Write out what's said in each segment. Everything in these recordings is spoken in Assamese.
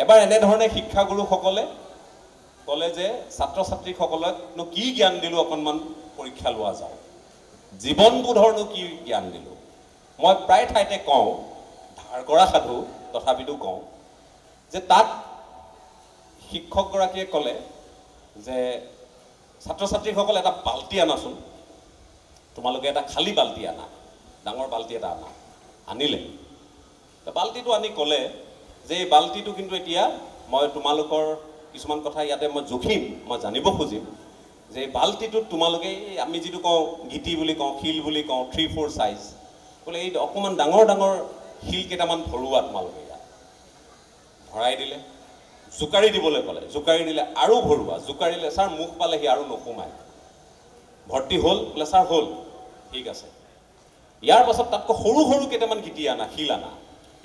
এবাৰ এনেধৰণে শিক্ষাগুৰুসকলে ক'লে যে ছাত্ৰ ছাত্ৰীসকলকনো কি জ্ঞান দিলোঁ অকণমান পৰীক্ষা লোৱা যাওক, জীৱনবোধৰনো কি জ্ঞান দিলোঁ। মই প্ৰায় ঠাইতে কওঁ, ধাৰ কৰা সাধু তথাপিতো কওঁ যে তাত শিক্ষকগৰাকীয়ে ক'লে যে ছাত্ৰ ছাত্ৰীসকল এটা বাল্টি আনাচোন, তোমালোকে এটা খালী বাল্টি আনা, ডাঙৰ বাল্টি এটা আনা। আনিলে বাল্টিটো আনি ক'লে যে এই বাল্টিটো কিন্তু এতিয়া মই তোমালোকৰ কিছুমান কথা ইয়াতে মই জুখিম, মই জানিব খুজিম যে এই বাল্টিটোত তোমালোকে আমি যিটো কওঁ গিটি বুলি কওঁ, শিল বুলি কওঁ, 3-4 চাইজ, বোলে এই অকণমান ডাঙৰ ডাঙৰ শিল কেইটামান ভৰোৱা তোমালোকে ইয়াত। ভৰাই দিলে, জোকাৰি দিবলৈ ক'লে, জোকাৰি দিলে আৰু ভৰোৱা, জোকাৰিলে, ছাৰ মুখ পালেহি আৰু নোসোমায়। ভৰ্তি হ'ল বোলে ছাৰ হ'ল, ঠিক আছে। ইয়াৰ পাছত তাতকৈ সৰু সৰু কেইটামান গিটি আনা, শিল আনা,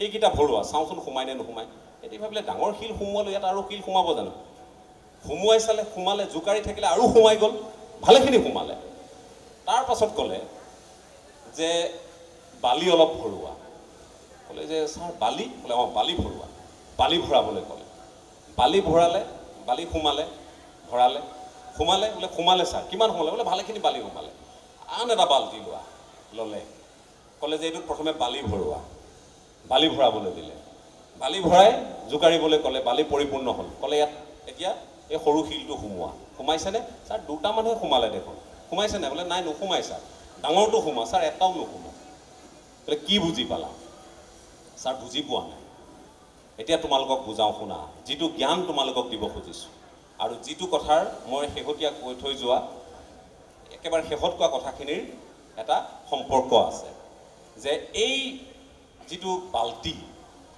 এইকেইটা ভৰোৱা, চাওঁচোন সোমাই নে নোসোমায়। এতিয়া ভাবিলে ডাঙৰ শিল সোমোৱালোঁ, ইয়াত আৰু শিল সোমাব জানো? সোমোৱাই চালে, সোমালে, জোকাৰি থাকিলে আৰু সোমাই গ'ল, ভালেখিনি সোমালে। তাৰ পাছত ক'লে যে বালি অলপ ভৰোৱা। ক'লে যে ছাৰ বালি? বোলে অঁ বালি ভৰোৱা। বালি ভৰাবলৈ ক'লে, বালি ভৰালে, বালি সোমালে, ভৰালে, সোমালে, বোলে সোমালে ছাৰ, কিমান সোমালে? বোলে ভালেখিনি বালি সোমালে। আন এটা বাল্টি লোৱা, ল'লে, ক'লে যে এইটোত প্ৰথমে বালি ভৰোৱা। বালি ভৰাবলৈ দিলে, বালি ভৰাই জোকাৰিবলৈ ক'লে, বালি পৰিপূৰ্ণ হ'ল। ক'লে ইয়াত এতিয়া এই সৰু শিলটো সোমোৱা। সোমাইছেনে? ছাৰ দুটামানহে সোমালে দেখোন। সোমাইছেনে? বোলে নাই নোসোমাই ছাৰ, ডাঙৰটো সোমোৱা। ছাৰ এটাও নোসোমায়। বোলে কি বুজি পালা? ছাৰ বুজি পোৱা নাই। এতিয়া তোমালোকক বুজাওঁ শুনা, যিটো জ্ঞান তোমালোকক দিব খুজিছোঁ আৰু যিটো কথাৰ মই শেহতীয়া কৈ থৈ যোৱা একেবাৰে শেষত কোৱা কথাখিনিৰ এটা সম্পৰ্ক আছে, যে এই যিটো বাল্টি,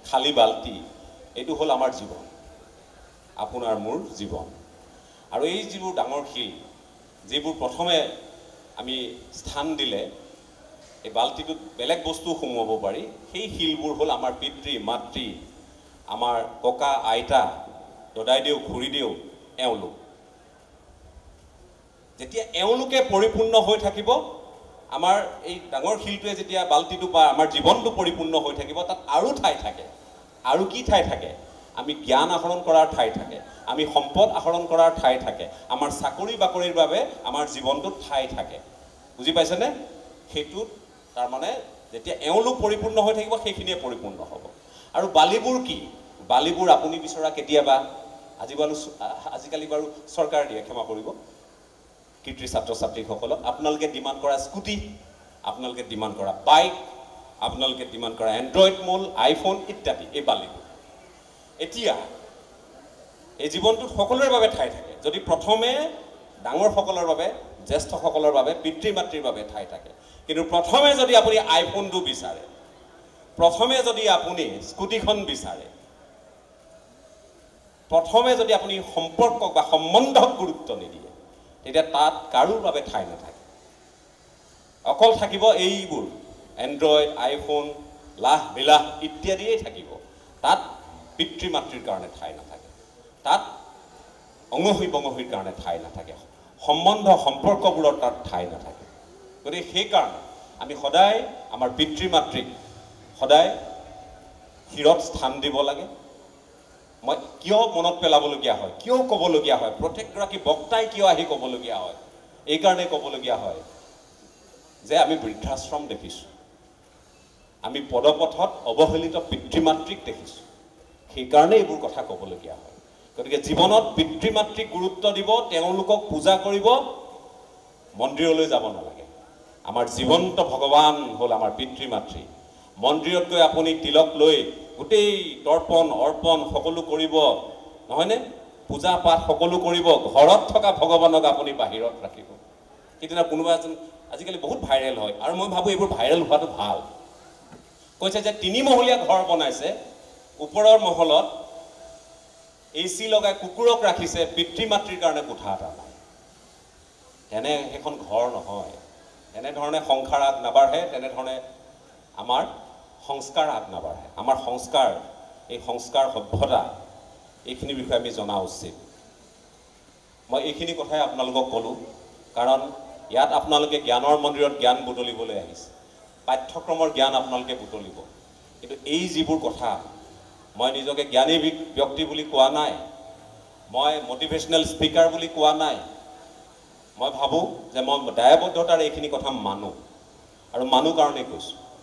খালী বাল্টি, এইটো হ'ল আমাৰ জীৱন, আপোনাৰ মোৰ জীৱন। আৰু এই যিবোৰ ডাঙৰ শিল, যিবোৰ প্ৰথমে আমি স্থান দিলে এই বাল্টিটোত বেলেগ বস্তু সোমোৱাব পাৰি, সেই শিলবোৰ হ'ল আমাৰ পিতৃ মাতৃ, আমাৰ ককা আইতা, দদাইদেউ খুৰীদেউ, এওঁলোক। যেতিয়া এওঁলোকে পৰিপূৰ্ণ হৈ থাকিব, আমাৰ এই ডাঙৰ শিলটোৱে যেতিয়া বাল্টিটো বা আমাৰ জীৱনটো পৰিপূৰ্ণ হৈ থাকিব, তাত আৰু ঠাই থাকে। আৰু কি ঠাই থাকে? আমি জ্ঞান আহৰণ কৰাৰ ঠাই থাকে, আমি সম্পদ আহৰণ কৰাৰ ঠাই থাকে, আমাৰ চাকৰি বাকৰিৰ বাবে আমাৰ জীৱনটোত ঠাই থাকে। বুজি পাইছেনে? সেইটোত তাৰমানে যেতিয়া এওঁলোক পৰিপূৰ্ণ হৈ থাকিব, সেইখিনিয়ে পৰিপূৰ্ণ হ'ব। আৰু বালিবোৰ কি? বালিবোৰ আপুনি বিচৰা কেতিয়াবা আজিকালি বাৰু চৰকাৰে দিয়ে, ক্ষমা কৰিব কৃতি ছাত্ৰ ছাত্ৰীসকলক, আপোনালোকে ডিমাণ্ড কৰা স্কুটি, আপোনালোকে ডিমাণ্ড কৰা বাইক, আপোনালোকে ডিমাণ্ড কৰা এণ্ড্ৰইড মোবাইল, আইফোন ইত্যাদি, এই বালিবোৰ। এতিয়া এই জীৱনটোত সকলোৰে বাবে ঠাই থাকে। যদি প্ৰথমে ডাঙৰসকলৰ বাবে, জ্যেষ্ঠসকলৰ বাবে, পিতৃ মাতৃৰ বাবে ঠাই থাকে, কিন্তু প্ৰথমে যদি আপুনি আইফোনটো বিচাৰে, প্ৰথমে যদি আপুনি স্কুটিখন বিচাৰে, প্ৰথমে যদি আপুনি সম্পৰ্ক বা সম্বন্ধক গুৰুত্ব নিদিয়ে, তেতিয়া তাত কাৰোৰ বাবে ঠাই নাথাকে। অকল থাকিব এইবোৰ এণ্ড্ৰইড, আইফোন, লাহ বিলাহ ইত্যাদিয়েই থাকিব। তাত পিতৃ মাতৃৰ কাৰণে ঠাই নাথাকে, তাত অঙহী বঙহীৰ কাৰণে ঠাই নাথাকে, সম্বন্ধ সম্পৰ্কবোৰৰ তাত ঠাই নাথাকে। গতিকে সেইকাৰণে আমি সদায় আমাৰ পিতৃ মাতৃক সদায় শিৰত স্থান দিব লাগে। মই কিয় মনত পেলাবলগীয়া হয়, কিয় ক'বলগীয়া হয়, প্ৰত্যেকগৰাকী বক্তাই কিয় আহি ক'বলগীয়া হয়, এইকাৰণে ক'বলগীয়া হয় যে আমি বৃদ্ধাশ্ৰম দেখিছোঁ, আমি পদপথত অৱহেলিত পিতৃ মাতৃক দেখিছোঁ, সেইকাৰণে এইবোৰ কথা ক'বলগীয়া হয়। গতিকে জীৱনত পিতৃ মাতৃক গুৰুত্ব দিব, তেওঁলোকক পূজা কৰিব, মন্দিৰলৈ যাব নালাগে। আমাৰ জীৱন্ত ভগৱান হ'ল আমাৰ পিতৃ মাতৃ। মন্দিৰত গৈ আপুনি তিলক লৈ গোটেই তৰ্পণ অৰ্পণ সকলো কৰিব, নহয়নে? পূজা পাঠ সকলো কৰিব, ঘৰত থকা ভগৱানক আপুনি বাহিৰত ৰাখিব। সেইদিনা কোনোবা এজন আজিকালি বহুত ভাইৰেল হয়, আৰু মই ভাবোঁ এইবোৰ ভাইৰেল হোৱাটো ভাল। কৈছে যে 3 মহলীয়া ঘৰ বনাইছে, ওপৰৰ মহলত AC লগাই কুকুৰক ৰাখিছে, পিতৃ মাতৃৰ কাৰণে কোঠা এটা নাই। তেনে সেইখন ঘৰ নহয়। এনেধৰণে সংসাৰ আগ নাবাঢ়ে, তেনেধৰণে আমাৰ সংস্কাৰ আগ নাবাঢ়ে। আমাৰ সংস্কাৰ, এই সংস্কাৰ সভ্যতা, এইখিনিৰ বিষয়ে আমি জনা উচিত। মই এইখিনি কথাই আপোনালোকক ক'লোঁ, কাৰণ ইয়াত আপোনালোকে জ্ঞানৰ মন্দিৰত জ্ঞান বুটলিবলৈ আহিছে, পাঠ্যক্ৰমৰ জ্ঞান আপোনালোকে বুটলিব, কিন্তু এই যিবোৰ কথা মই নিজকে জ্ঞানী ব্যক্তি বুলি কোৱা নাই, মই মটিভেশ্যনেল স্পিকাৰ বুলি কোৱা নাই। মই ভাবোঁ যে মই দায়বদ্ধতাৰে এইখিনি কথা মানো আৰু মানুহ কাৰণেই কৈছোঁ।